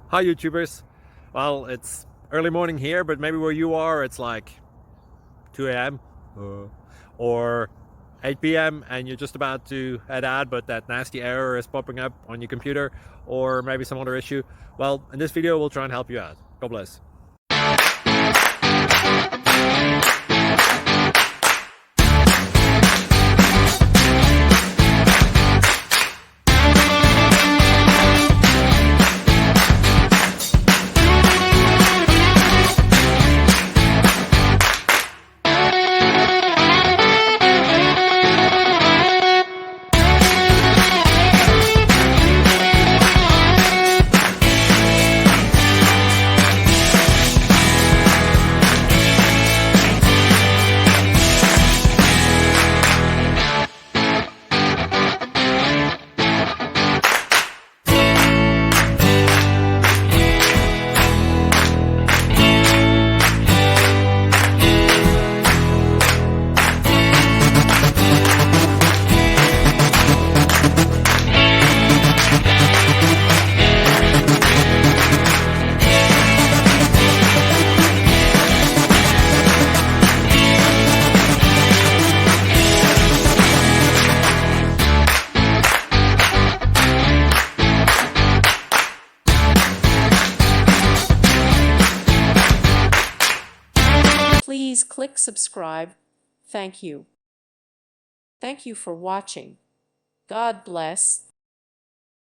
Hi YouTubers. Well, it's early morning here, but maybe where you are it's like 2 a.m. or 8 p.m. and you're just about to head out, but that nasty error is popping up on your computer, or maybe some other issue. Well, in this video we'll try and help you out. God bless. Please click subscribe. Thank you. Thank you for watching. God bless.